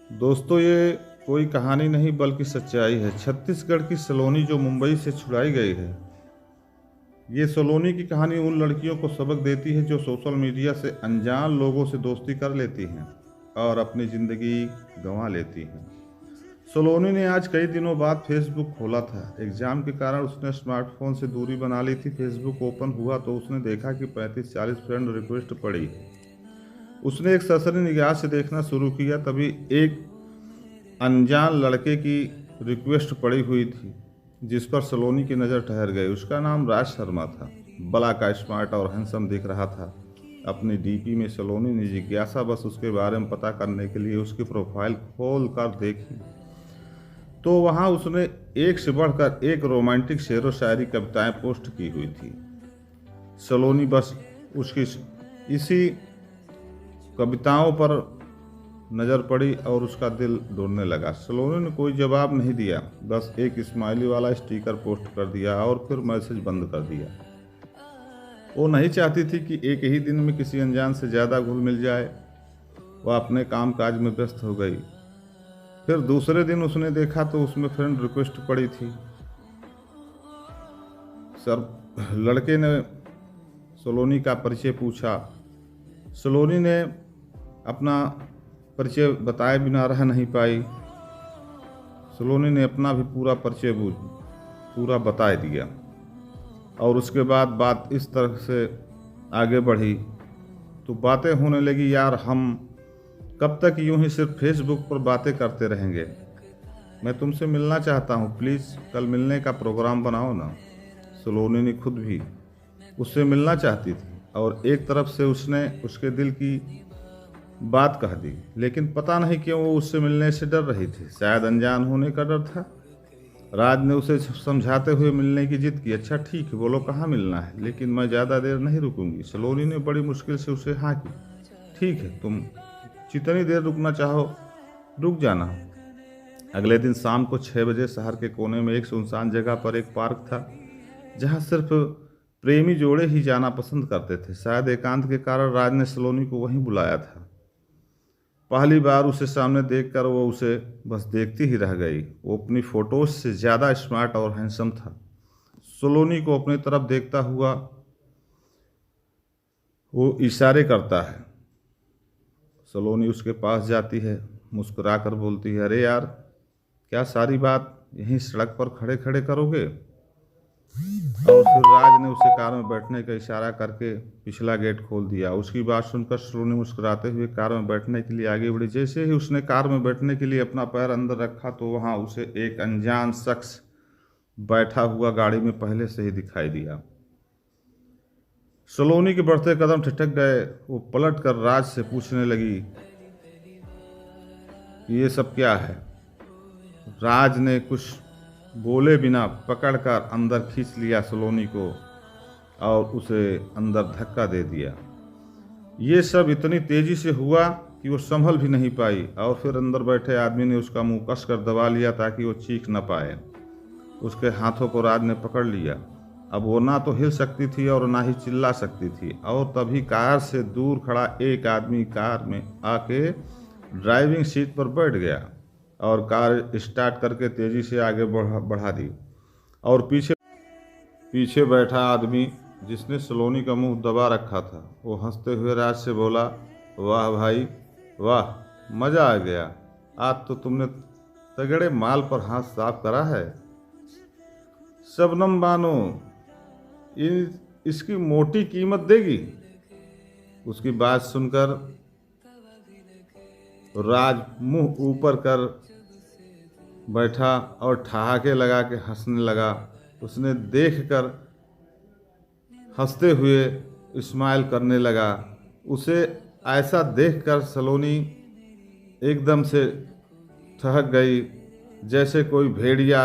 दोस्तों, ये कोई कहानी नहीं बल्कि सच्चाई है। छत्तीसगढ़ की सलोनी जो मुंबई से छुड़ाई गई है। ये सलोनी की कहानी उन लड़कियों को सबक देती है जो सोशल मीडिया से अनजान लोगों से दोस्ती कर लेती हैं और अपनी ज़िंदगी गंवा लेती हैं। सलोनी ने आज कई दिनों बाद फेसबुक खोला था। एग्ज़ाम के कारण उसने स्मार्टफोन से दूरी बना ली थी। फेसबुक ओपन हुआ तो उसने देखा कि 35-40 फ्रेंड रिक्वेस्ट पड़ी है। उसने एक सरसरी निगाह से देखना शुरू किया, तभी एक अनजान लड़के की रिक्वेस्ट पड़ी हुई थी जिस पर सलोनी की नज़र ठहर गई। उसका नाम राज शर्मा था। बड़ा का स्मार्ट और हैंडसम दिख रहा था। अपनी डीपी में सलोनी ने जिज्ञासा बस उसके बारे में पता करने के लिए उसकी प्रोफाइल खोल कर देखी तो वहाँ उसने एक से बढ़कर एक रोमांटिक शेरो शायरी कविताएं पोस्ट की हुई थी। सलोनी बस उसकी इसी कविताओं पर नज़र पड़ी और उसका दिल दौड़ने लगा। सलोनी ने कोई जवाब नहीं दिया, बस एक स्माइली वाला स्टिकर पोस्ट कर दिया और फिर मैसेज बंद कर दिया। वो नहीं चाहती थी कि एक ही दिन में किसी अनजान से ज़्यादा घुल मिल जाए। वह अपने काम काज में व्यस्त हो गई। फिर दूसरे दिन उसने देखा तो उसमें फ्रेंड रिक्वेस्ट पड़ी थी। सर लड़के ने सलोनी का परिचय पूछा। सलोनी ने अपना परिचय बताए बिना रह नहीं पाई। सलोनी ने अपना भी पूरा परिचय पूरा बता दिया और उसके बाद बात इस तरह से आगे बढ़ी तो बातें होने लगी, यार हम कब तक यूं ही सिर्फ फेसबुक पर बातें करते रहेंगे। मैं तुमसे मिलना चाहता हूँ, प्लीज़ कल मिलने का प्रोग्राम बनाओ ना। सलोनी ने खुद भी उससे मिलना चाहती थी और एक तरफ से उसने उसके दिल की बात कह दी, लेकिन पता नहीं क्यों वो उससे मिलने से डर रही थी। शायद अनजान होने का डर था। राज ने उसे समझाते हुए मिलने की जिद की। अच्छा ठीक है, बोलो कहाँ मिलना है, लेकिन मैं ज़्यादा देर नहीं रुकूंगी। सलोनी ने बड़ी मुश्किल से उसे हाँ की। ठीक है, तुम जितनी देर रुकना चाहो रुक जाना। अगले दिन शाम को 6 बजे शहर के कोने में एक सुनसान जगह पर एक पार्क था जहाँ सिर्फ प्रेमी जोड़े ही जाना पसंद करते थे। शायद एकांत के कारण राज ने सलोनी को वहीं बुलाया था। पहली बार उसे सामने देखकर वो उसे बस देखती ही रह गई। वो अपनी फोटोज से ज़्यादा स्मार्ट और हैंडसम था। सलोनी को अपनी तरफ देखता हुआ वो इशारे करता है। सलोनी उसके पास जाती है, मुस्कुरा कर बोलती है, अरे यार क्या सारी बात यहीं सड़क पर खड़े खड़े करोगे। और फिर राज ने उसे कार में बैठने का इशारा करके पिछला गेट खोल दिया। उसकी बात सुनकर सलोनी मुस्कुराते हुए कार में बैठने के लिए आगे बढ़ी। जैसे ही उसने कार में बैठने के लिए अपना पैर अंदर रखा तो वहाँ उसे एक अनजान शख्स बैठा हुआ गाड़ी में पहले से ही दिखाई दिया। सलोनी के बढ़ते कदम ठिठक गए। वो पलट कर राज से पूछने लगी कि ये सब क्या है। राज ने कुछ बोले बिना पकड़कर अंदर खींच लिया सलोनी को और उसे अंदर धक्का दे दिया। ये सब इतनी तेजी से हुआ कि वो संभल भी नहीं पाई और फिर अंदर बैठे आदमी ने उसका मुंह कसकर दबा लिया ताकि वो चीख न पाए। उसके हाथों को राज ने पकड़ लिया। अब वो ना तो हिल सकती थी और ना ही चिल्ला सकती थी। और तभी कार से दूर खड़ा एक आदमी कार में आके ड्राइविंग सीट पर बैठ गया और कार स्टार्ट करके तेज़ी से आगे बढ़ा दी। और पीछे बैठा आदमी जिसने सलोनी का मुंह दबा रखा था वो हंसते हुए राज से बोला, वाह भाई वाह, मज़ा आ गया। आज तो तुमने तगड़े माल पर हाथ साफ करा है। शबनम बानो इसकी मोटी कीमत देगी। उसकी बात सुनकर राज मुंह ऊपर कर बैठा और ठहाके लगा के हंसने लगा। उसने देखकर हंसते हुए स्माइल करने लगा। उसे ऐसा देखकर सलोनी एकदम से ठहक गई, जैसे कोई भेड़िया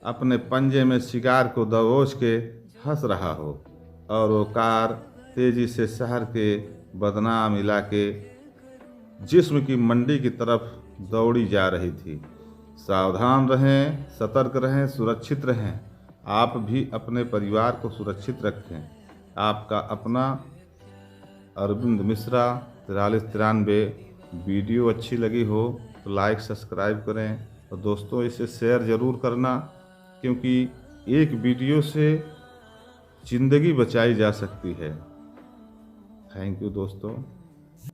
अपने पंजे में शिकार को दबोच के हंस रहा हो। और वो कार तेजी से शहर के बदनाम इलाके जिस्म की मंडी की तरफ दौड़ी जा रही थी। सावधान रहें, सतर्क रहें, सुरक्षित रहें। आप भी अपने परिवार को सुरक्षित रखें। आपका अपना अरविंद मिश्रा 4393 वीडियो अच्छी लगी हो तो लाइक सब्सक्राइब करें और दोस्तों इसे शेयर ज़रूर करना, क्योंकि एक वीडियो से ज़िंदगी बचाई जा सकती है। थैंक यू दोस्तों।